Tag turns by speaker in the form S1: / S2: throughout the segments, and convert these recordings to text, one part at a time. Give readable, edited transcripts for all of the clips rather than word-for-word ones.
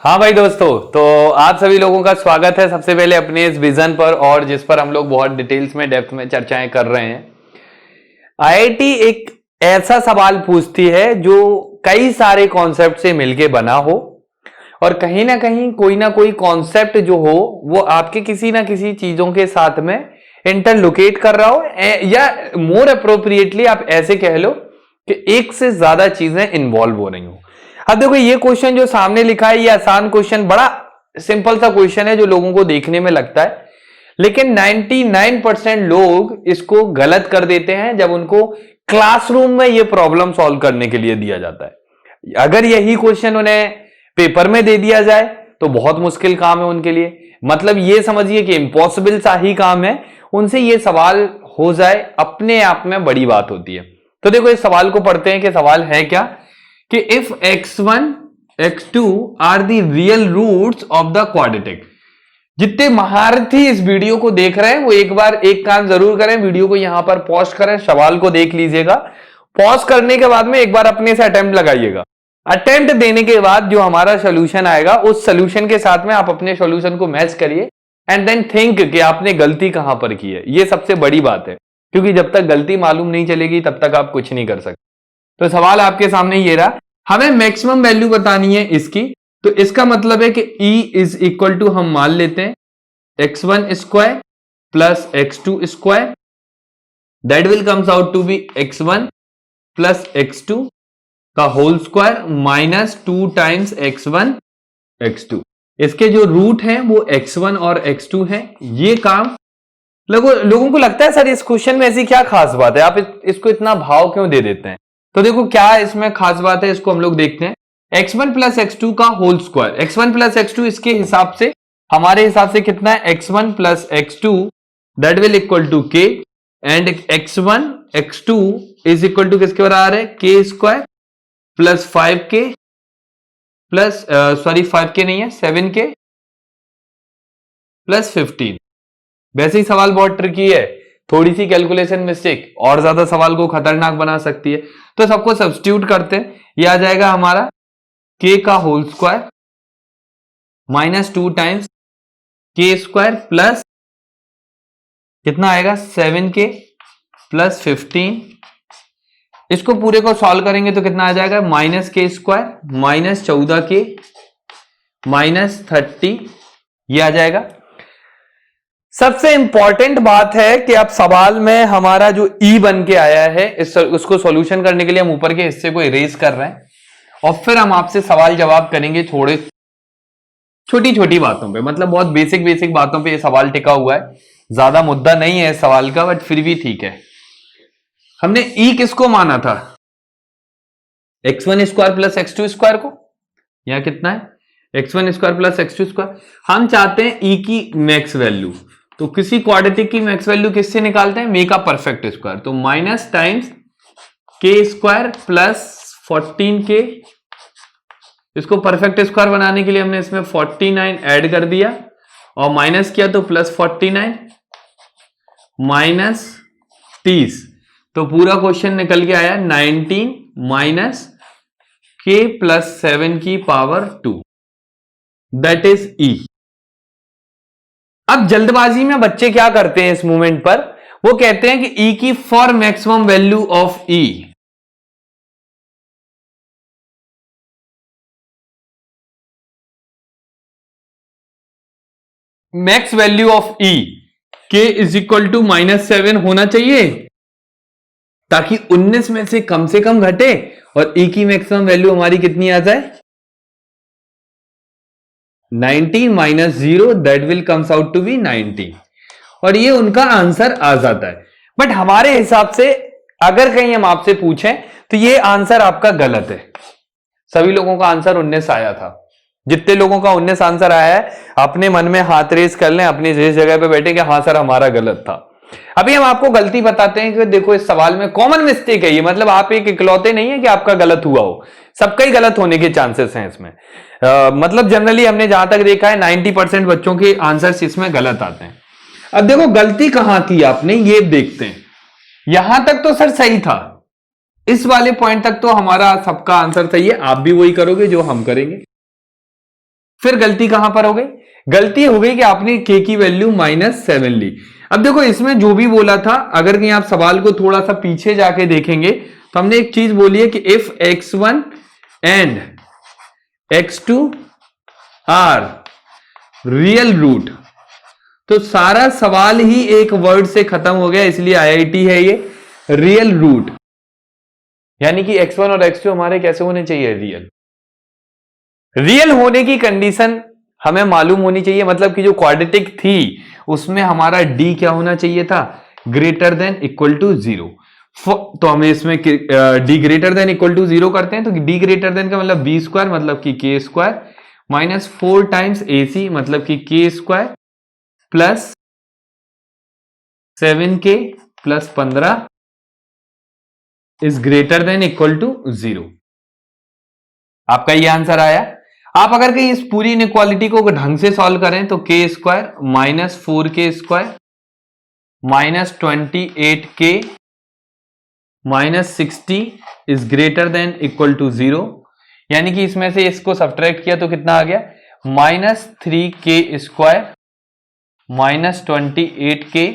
S1: हाँ भाई दोस्तों, तो आप सभी लोगों का स्वागत है सबसे पहले अपने इस विजन पर, और जिस पर हम लोग बहुत डिटेल्स में डेप्थ में चर्चाएं कर रहे हैं। आईआईटी एक ऐसा सवाल पूछती है जो कई सारे कॉन्सेप्ट से मिलके बना हो, और कहीं ना कोई कॉन्सेप्ट जो हो वो आपके किसी ना किसी चीजों के साथ में इंटरलोकेट कर रहा हो, या मोर अप्रोप्रिएटली आप ऐसे कह लो कि एक से ज्यादा चीजें इन्वॉल्व हो रही हो। अब देखो, ये क्वेश्चन जो सामने लिखा है ये आसान क्वेश्चन, बड़ा सिंपल सा क्वेश्चन है जो लोगों को देखने में लगता है, लेकिन 99% लोग इसको गलत कर देते हैं जब उनको क्लासरूम में ये प्रॉब्लम सॉल्व करने के लिए दिया जाता है। अगर यही क्वेश्चन उन्हें पेपर में दे दिया जाए तो बहुत मुश्किल काम है उनके लिए, मतलब ये समझिए कि इम्पॉसिबल सा ही काम है। उनसे ये सवाल हो जाए अपने आप में बड़ी बात होती है। तो देखो, इस सवाल को पढ़ते हैं कि सवाल है क्या, कि if x1 x2 are the real roots of the quadratic. जितने महारथी इस वीडियो को देख रहे हैं वो एक बार एक काम जरूर करें, वीडियो को यहां पर पॉज करें, सवाल को देख लीजिएगा। पॉज करने के बाद में एक बार अपने से अटेम्प्ट लगाइएगा। अटेम्प्ट देने के बाद जो हमारा सोल्यूशन आएगा उस सोल्यूशन के साथ में आप अपने सोल्यूशन को मैच करिए, एंड देन थिंक कि आपने गलती कहां पर की है। ये सबसे बड़ी बात है, क्योंकि जब तक गलती मालूम नहीं चलेगी तब तक आप कुछ नहीं कर सकते। तो सवाल आपके सामने ये रहा, हमें मैक्सिमम वैल्यू बतानी है इसकी। तो इसका मतलब है कि E इज इक्वल टू, हम मान लेते हैं x1 square plus x2 square, that will comes out to be x1 plus x2 का whole square minus 2 times x1 x2। इसके जो रूट हैं वो x1 और x2 हैं। ये काम लोगों को लगता है सर इस क्वेश्चन में ऐसी क्या खास बात है, आप इसको इतना भाव क्यों दे देते हैं। तो देखो क्या इसमें खास बात है, इसको हम लोग देखते हैं। x1 प्लस x2 का whole square, x1 plus x2 इसके हिसाब से, हमारे हिसाब से कितना है, x1 plus x2 that will equal to k, and x1 x2 is equal to किसके बराबर है, k square plus 5k plus 5k नहीं है 7k प्लस 15। वैसे ही सवाल बहुत ट्रिकी है, थोड़ी सी कैलकुलेशन मिस्टेक और ज्यादा सवाल को खतरनाक बना सकती है। तो सबको सब्स्टिट्यूट करते हैं, ये आ जाएगा हमारा k का whole square minus 2 times k square plus कितना आएगा 7k प्लस 15। इसको पूरे को सॉल्व करेंगे तो कितना आ जाएगा, minus k square minus 14k minus 30, ये आ जाएगा। सबसे इंपॉर्टेंट बात है कि अब सवाल में हमारा जो ई बन के आया है उसको सॉल्यूशन करने के लिए हम ऊपर के हिस्से को इरेज कर रहे हैं, और फिर हम आपसे सवाल जवाब करेंगे थोड़े छोटी छोटी बातों पे, मतलब बहुत बेसिक बातों पे ये सवाल टिका हुआ है। ज्यादा मुद्दा नहीं है इस सवाल का, बट फिर भी ठीक है। हमने ई किसको माना था, x1 square plus x2 square को। यहां कितना है, x1 square plus x2 square. हम चाहते हैं ई की मैक्स वैल्यू, तो किसी क्वाड्रेटिक की मैक्स वैल्यू किससे निकालते हैं, मे का परफेक्ट स्क्वायर। तो minus times k square plus 14k, इसको परफेक्ट स्क्वायर बनाने के लिए हमने इसमें 49 ऐड कर दिया और माइनस किया तो प्लस 49 माइनस 30, तो पूरा क्वेश्चन निकल के आया 19 माइनस k प्लस 7 की पावर 2, दैट इज E। अब जल्दबाजी में बच्चे क्या करते हैं इस मोमेंट पर, वो कहते हैं कि E की for maximum value of E, max value of E k is equal to -7 होना चाहिए, ताकि 19 में से कम घटे और E की मैक्सिमम वैल्यू हमारी कितनी आ जाए, 19 minus 0, that will comes out to be 19, और ये उनका आंसर आ जाता है। बट हमारे हिसाब से अगर कहीं हम आपसे पूछें तो ये आंसर आपका गलत है। सभी लोगों का आंसर 19 आया था। जितने लोगों का 19 आंसर आया है अपने मन में हाथ रेस कर लें, अपनी जिस जगह पे बैठे कि हाँ सर हमारा गलत था। अभी हम आपको गलती बताते हैं कि देखो इस सवाल में कॉमन मिस्टेक है ये, मतलब आप एक इकलौते नहीं है कि आपका गलत हुआ हो, सबका ही गलत होने के चांसेस हैं इसमें। मतलब जनरली हमने जहां तक देखा है 90% बच्चों के आंसर्स इसमें गलत आते हैं। अब देखो गलती कहां की आपने, ये देखते हैं। यहां तक तो सर सही था, इस वाले पॉइंट तक तो हमारा सबका आंसर सही है, आप भी वही करोगे जो हम करेंगे। फिर गलती कहां पर हो गई? गलती हो गई कि आपने k की वैल्यू -7 ली। अब देखो इसमें जो भी बोला था, अगर कहीं आप सवाल को थोड़ा सा पीछे जाके देखेंगे तो हमने एक चीज बोली है कि if x1 and x2 are real root, तो सारा सवाल ही एक वर्ड से खत्म हो गया, इसलिए आईआईटी है ये, रियल रूट। यानी कि x1 और x2 हमारे कैसे होने चाहिए? रियल। रियल होने की कंडीशन हमें मालूम होनी चाहिए, मतलब कि जो क्वाड्रेटिक थी उसमें हमारा d क्या होना चाहिए था? Greater than equal to 0। तो हमें इसमें d greater than equal to 0 करते हैं, तो d ग्रेटर देन का मतलब b स्क्वायर, मतलब कि k square minus 4 times ac, मतलब कि k square plus 7k plus 15 is greater than equal to 0। आपका ये आंसर आया। आप अगर कहीं इस पूरी इनइक्वालिटी को ढंग से सॉल्व करें तो k square minus 4k square minus 28k minus 60 is greater than equal to 0। यानी कि इसमें से इसको सब्ट्रैक्ट किया तो कितना आ गया? Minus 3k square minus 28k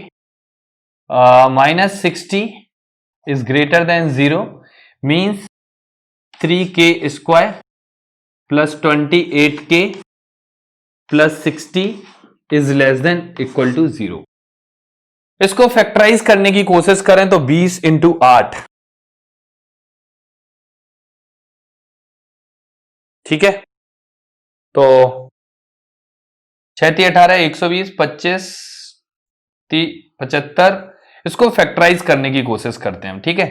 S1: minus 60 is greater than 0 means 3k square plus 28k plus 60 is less than equal to 0। इसको फैक्टराइज करने की कोशिश करें तो 20 इंटू 8, ठीक है, तो 6 18 120 25 75, इसको फैक्टराइज करने की कोशिश करते हैं हम, ठीक है।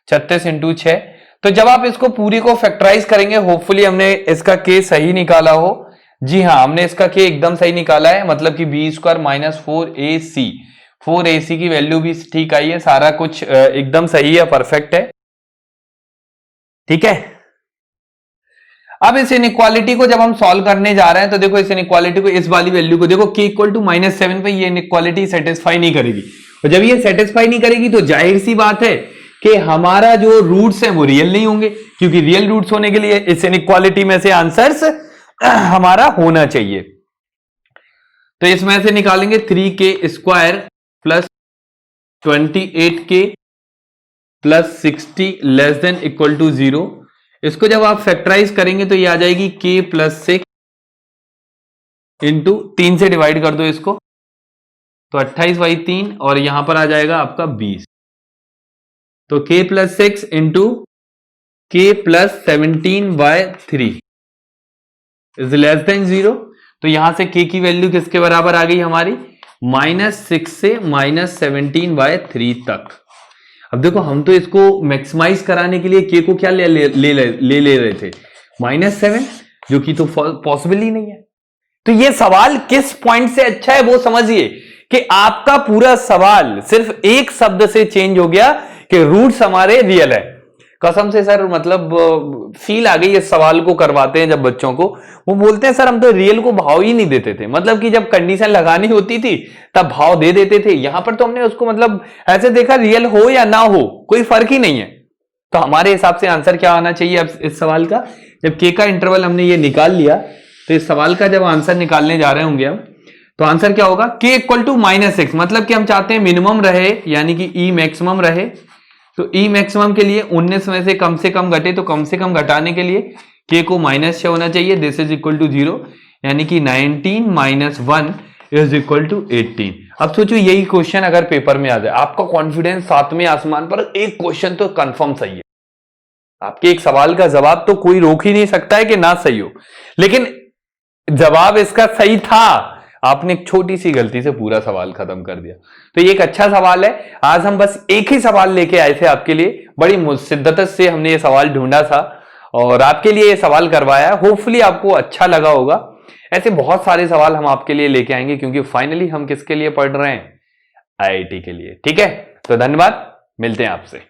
S1: 36 इंटू 6, तो जब आप इसको पूरी को फैक्टराइज करेंगे, होपफुली हमने इसका के सही निकाला हो। जी हाँ, हमने इसका के एकदम सही निकाला है, मतलब कि बी स्क्वायर माइनस 4ac की वैल्यू भी ठीक आई है, सारा कुछ एकदम सही है, परफेक्ट है, ठीक है। अब इस इनइक्वालिटी को जब हम सॉल्व करने जा रहे हैं तो देखो इस इनइक्वालिटी को, इस वाली वैल्यू को देखो, k इक्वल टू -7 पे ये इनइक्वालिटी सेटिस्फाई नहीं करेगी, और जब ये सेटिस्फाई नहीं करेगी तो जाहिर सी बात है कि हमारा जो रूट्स हैं वो रियल नहीं होंगे, क्योंकि रियल रूट्स होने के लिए इस इनइक्वालिटी में से आंसर्स हमारा होना चाहिए। तो इसमें से निकालेंगे 3k square plus 28k plus 60 less than equal to 0। इसको जब आप फैक्टराइज करेंगे तो ये आ जाएगी k प्लस 6 इंटू 3 से डिवाइड कर दो इसको, तो 28/3, और यहां पर आ जाएगा आपका 20। तो k plus 6 into k plus 17/3 is less than 0। तो यहां से k की वैल्यू किसके बराबर आ गई हमारी? -6 से -17/3 तक। अब देखो हम तो इसको मैक्सिमाइज कराने के लिए k को क्या ले रहे थे? -7, जो कि तो पॉसिबल ही नहीं है। तो ये सवाल किस पॉइंट से अच्छा है वो समझिए कि आपका पूरा सवाल सिर्फ एक शब्द से चेंज हो गया कि रूट्स हमारे रियल है। कसम से सर, मतलब फील आ गई इस सवाल को करवाते हैं जब बच्चों को, वो बोलते हैं सर हम तो रियल को भाव ही नहीं देते थे, मतलब कि जब कंडीशन लगानी होती थी तब भाव दे देते थे, यहां पर तो हमने उसको मतलब ऐसे देखा रियल हो या ना हो कोई फर्क ही नहीं है। तो हमारे हिसाब से आंसर क्या आना चाहिए अब इस सवाल का? जब के का इंटरवल हमने ये निकाल लिया तो इस सवाल का जब आंसर निकालने जा रहे होंगे हम, तो आंसर क्या होगा? k इक्वल टू -6, मतलब कि हम चाहते हैं मिनिमम रहे, यानी कि e मैक्सिमम रहे। तो e मैक्सिमम के लिए 19 में से कम घटे, तो कम से कम घटाने के लिए k को -6 होना चाहिए, दिस इज इक्वल टू 0, यानी कि 19 - 1 इज इक्वल टू 18। अब सोचो यही क्वेश्चन अगर पेपर में आ जाए, आपका कॉन्फिडेंस सातवें आसमान पर, एक क्वेश्चन तो कंफर्म सही है, आपके एक सवाल का जवाब तो कोई रोक ही नहीं सकता है कि ना सही हो, लेकिन जवाब इसका सही था, आपने एक छोटी सी गलती से पूरा सवाल खत्म कर दिया। तो ये एक अच्छा सवाल है। आज हम बस एक ही सवाल लेके आए थे आपके लिए, बड़ी शिद्दत से हमने ये सवाल ढूंढा था और आपके लिए ये सवाल करवाया। होपफुली आपको अच्छा लगा होगा। ऐसे बहुत सारे सवाल हम आपके लिए लेके आएंगे, क्योंकि फाइनली हम किसके लिए पढ़ रहे हैं? आईआईटी के लिए। ठीक है, तो धन्यवाद, मिलते हैं आपसे।